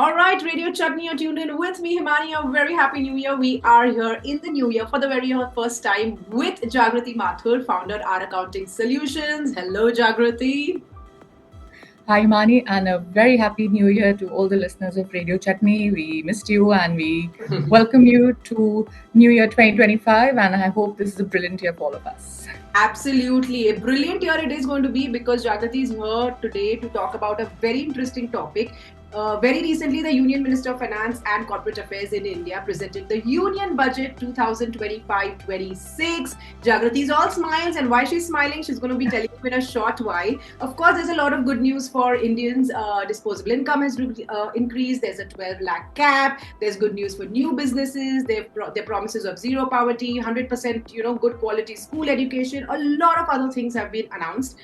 All right, Radio Chutney, you're tuned in with me, Himani. A very happy new year. We are here in the new year for the very first time with Jagrati Mathur, founder our Accounting Solutions. Hello, Jagrati. Hi, Mani, and a very happy new year to all the listeners of Radio Chutney. We missed you and we welcome you to New Year 2025. And I hope this is a brilliant year for all of us. Absolutely. A brilliant year it is going to be because Jagrati is here today to talk about a very interesting topic. Very recently, the Union Minister of Finance and Corporate Affairs in India presented the Union Budget 2025-26. Jagrati is all smiles, and why she's smiling, she's going to be telling you in a short while. Of course, there's a lot of good news for Indians. Disposable income has increased. There's a 12 lakh cap. There's good news for new businesses. Their promises of zero poverty, 100% good quality school education. A lot of other things have been announced,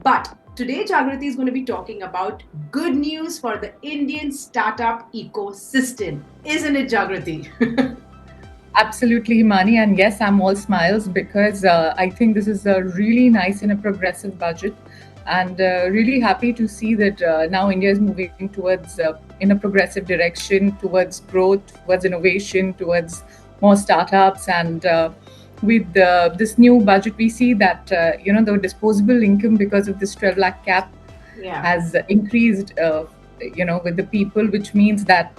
but today, Jagrati is going to be talking about good news for the Indian startup ecosystem. Isn't it, Jagrati? Absolutely, Mani. And yes, I'm all smiles because I think this is a really nice and a progressive budget. And really happy to see that now India is moving towards in a progressive direction, towards growth, towards innovation, towards more startups. And with this new budget, we see that the disposable income because of this 12 lakh cap has increased. With the people, which means that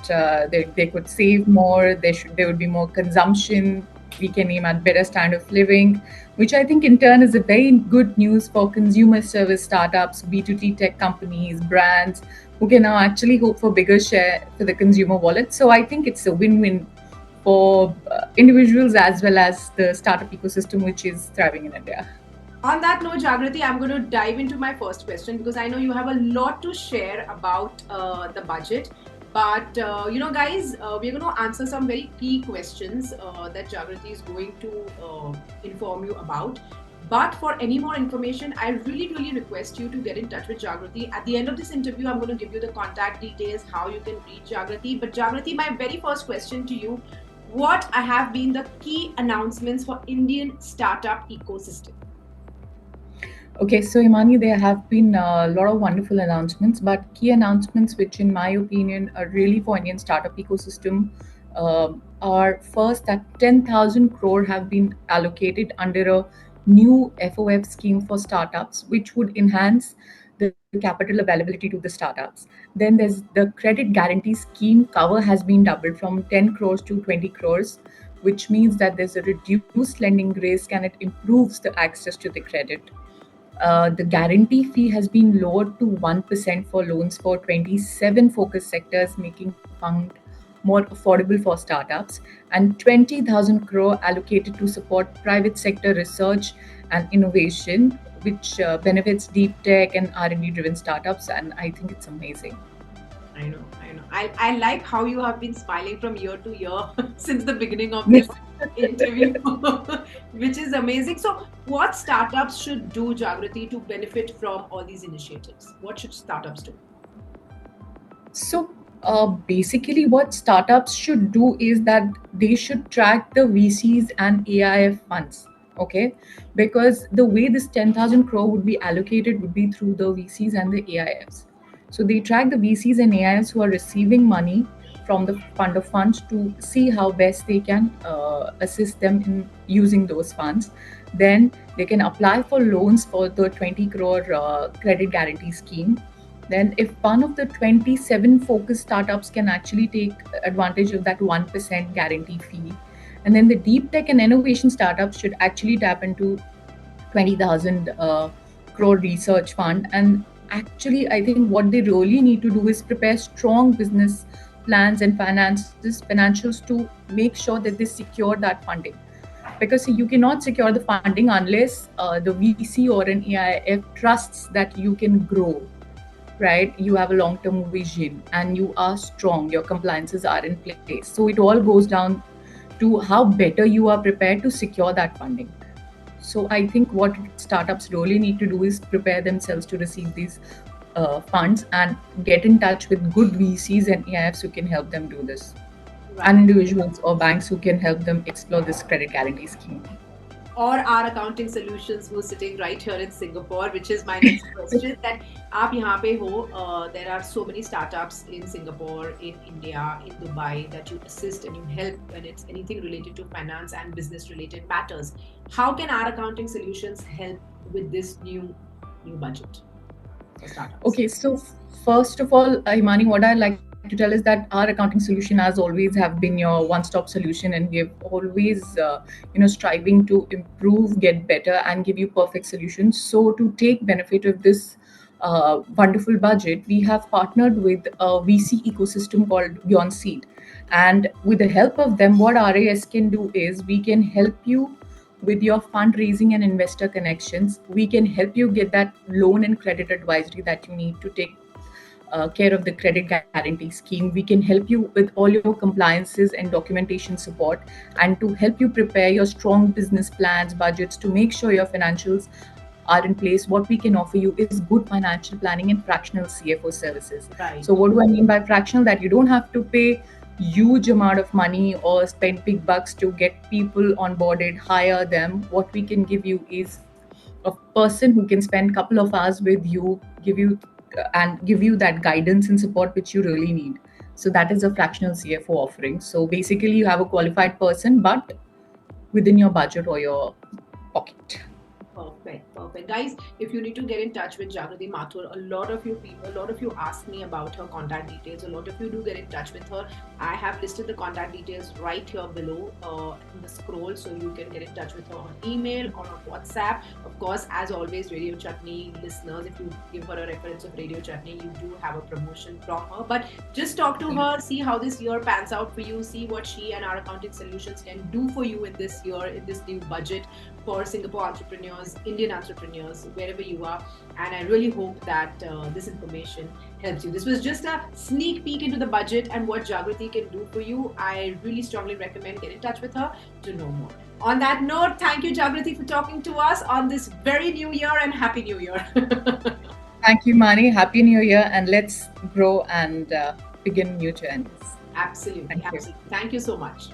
they could save more. There would be more consumption. We can aim at better standard of living, which I think in turn is a very good news for consumer service startups, B2T tech companies, brands who can now actually hope for bigger share for the consumer wallet. So I think it's a win-win for individuals as well as the startup ecosystem, which is thriving in India. On that note, Jagrati, I'm going to dive into my first question because I know you have a lot to share about the budget. But, guys, we're going to answer some very key questions that Jagrati is going to inform you about. But for any more information, I really request you to get in touch with Jagrati. At the end of this interview, I'm going to give you the contact details, how you can reach Jagrati. But Jagrati, my very first question to you, what have been the key announcements for Indian startup ecosystem? Okay, so Imani, there have been a lot of wonderful announcements, but key announcements, which in my opinion are really for Indian startup ecosystem, are first that 10,000 crore have been allocated under a new FOF scheme for startups, which would enhance the capital availability to the startups. Then there's the credit guarantee scheme cover has been doubled from 10 crores to 20 crores, which means that there's a reduced lending risk and it improves the access to the credit. The guarantee fee has been lowered to 1% for loans for 27 focus sectors, making fund more affordable for startups, and 20,000 crore allocated to support private sector research and innovation, which benefits deep tech and R&D driven startups. And I think it's amazing. I know. I like how you have been smiling from year to year since the beginning of this interview, which is amazing. So, what startups should do, Jagrati, to benefit from all these initiatives? What should startups do? So, basically, what startups should do is that they should track the VCs and AIF funds. Okay, because the way this 10,000 crore would be allocated would be through the VCs and the AIFs. So they track the VCs and AIFs who are receiving money from the fund of funds to see how best they can assist them in using those funds. Then they can apply for loans for the 20 crore credit guarantee scheme. Then, if one of the 27 focus startups can actually take advantage of that 1% guarantee fee, and then the deep tech and innovation startups should actually tap into 20,000 crore research fund. And actually, I think what they really need to do is prepare strong business plans and financials to make sure that they secure that funding. Because you cannot secure the funding unless the VC or an AIF trusts that you can grow, right? You have a long-term vision and you are strong, your compliances are in place. So it all goes down to how better you are prepared to secure that funding. So I think what startups really need to do is prepare themselves to receive these funds and get in touch with good VCs and AIFs who can help them do this, and individuals or banks who can help them explore this credit guarantee scheme. or our accounting solutions who's sitting right here in Singapore, which is my next question. That आप यहाँ पे हो, there are so many startups in Singapore, in India, in Dubai that you assist and you help when it's anything related to finance and business related matters. How can our accounting solutions help with this new budget for startups? Okay, so first of all, Imani, what I like to tell is that our accounting solution, as always, have been your one-stop solution, and we've always, striving to improve, get better, and give you perfect solutions. So, to take benefit of this wonderful budget, we have partnered with a VC ecosystem called Beyond Seed, and with the help of them, what RAS can do is we can help you with your fundraising and investor connections. We can help you get that loan and credit advisory that you need to take care of the credit guarantee scheme. We can help you with all your compliances and documentation support, and to help you prepare your strong business plans, budgets, to make sure your financials are in place. What we can offer you is good financial planning and fractional CFO services. Right. So what do I mean by fractional? That you don't have to pay huge amount of money or spend big bucks to get people onboarded, hire them. What we can give you is a person who can spend a couple of hours with you, give you that guidance and support which you really need. So that is a fractional CFO offering. So basically you have a qualified person, but within your budget or your pocket. Perfect. Guys, if you need to get in touch with Jagrati Mathur, a lot of you ask me about her contact details. A lot of you do get in touch with her. I have listed the contact details right here below in the scroll, so you can get in touch with her on email or on WhatsApp. Of course, as always, Radio Chutney listeners, if you give her a reference of Radio Chutney, you do have a promotion from her. But just talk to her, see how this year pans out for you, see what she and our accounting solutions can do for you in this year, in this new budget for Singapore entrepreneurs, Indian entrepreneurs, wherever you are. And I really hope that this information helps you. This was just a sneak peek into the budget and what Jagrati can do for you. I really strongly recommend get in touch with her to know more. On that note, thank you, Jagrati, for talking to us on this very new year, and Happy New Year. Thank you, Mani. Happy New Year, and let's grow and begin new journeys. Absolutely. Thank you so much.